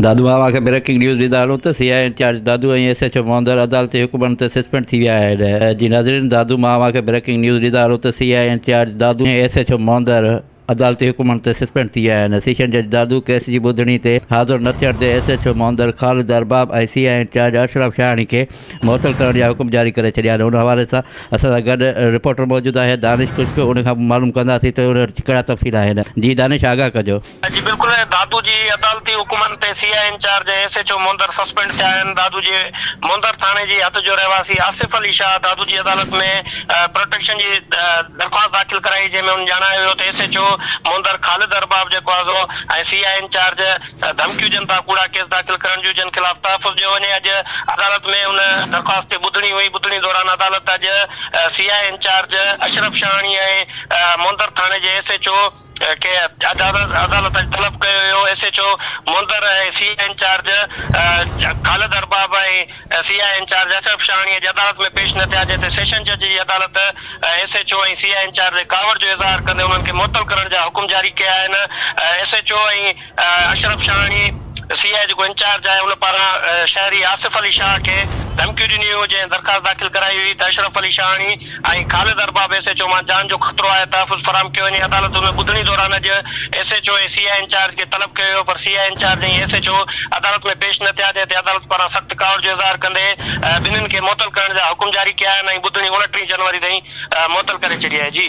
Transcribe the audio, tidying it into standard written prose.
दादू मावा खे breaking news ॾींदा हलूं त CI इंचार्ज दादू ऐं SHO मोहंदर अदालती हुकुमनि ते सस्पेंड थी विया आहिनि। जी नाज़रीन, दादू मावा खे ब्रेकिंग न्यूज़ ॾींदा हलूं त CI इंचार्ज दादू ऐं SHO मोहंदर अदालती हुकुमनि ते सस्पेंड थी विया आहिनि। सेशन जज दादू केस जी ॿुधणी ते हाज़ुर न थियण ते SHO मोहंदर ख़ालिद अरबाब ऐं CI इंचार्ज अशरफ शाहानी खे मुअतल करण जा हुकुम जारी करे छॾिया आहिनि। उन हवाले सां असां सां गॾु रिपोर्टर मौजूदु आहे दानिश कुश्क। उन खां मालूम कंदासीं त उन कहिड़ा तफ़सील आहिनि। जी दानिश, आगाह कजो। जी बिल्कुलु, दादू जी अदालती हुकुमनि ते CI इंचार्ज SHO मोहंदर सस्पेंड थिया आहिनि। दादू जी मोहंदर थाणे जी हद जो रहवासी आसिफ अली शाह दादू जी अदालत में प्रोटेक्शन जी दरख़्वास्त दाख़िल कराई, जंहिंमें हुन ॼाणायो वियो त SHO मोहंदर ख़ालिद अरबाब जेको आहे ऐं CI इंचार्ज धमकियूं ॾियनि था, कूड़ा केस दाख़िल करण जूं, जिन ख़िलाफ़ तहफ़ुज़ ॾियो वञे। अॼु अदालत में हुन दरख़्वास्त ते ॿुधणी हुई। ॿुधणी दौरान अदालत अॼु CI इंचार्ज अशरफ शाहानी ऐं मोहंदर थाणे जे SHO खे अदालत तलब कयो हुयो। SHO मोहंदर ऐं CI इंचार्ज ख़ालिद अरबाब ऐं CI इंचार्ज अशरफ शाहानी जे अदालत में पेश न थिया, जंहिं ते सेशन जज जी अदालत SHO ऐं CI इंचार्ज जे कावड़ जो इज़हार कंदे उन्हनि खे मुअतल करण जा हुकुम जारी कया आहिनि। SHO ऐं अशरफ शाहानी CI जेको इंचार्ज आहे उन पारां शहरी आसिफ अली शाह खे धमकियूं ॾिनियूं हुयूं, जंहिं दरख़्वास्त दाख़िल कराई हुई त अशरफ अली शाहानी ऐं ख़ालिद अरबाब SHO मां जान जो ख़तरो आहे, तहफ़ुज़ फराहम कयो वञे। अदालत हुन ॿुधणी दौरान अॼु SHO ऐं CI इंचार्ज खे तलब कयो हुयो, पर CI इंचार्ज ऐं SHO अदालत में पेश न थिया, जंहिं ते अदालत पारां सख़्त कावड़ जो इज़हार कंदे ॿिन्हिनि खे मुअतल करण जा हुकुम जारी कया आहिनि ऐं ॿुधणी 29 जनवरी ताईं मुअतल करे छॾी आहे। जी।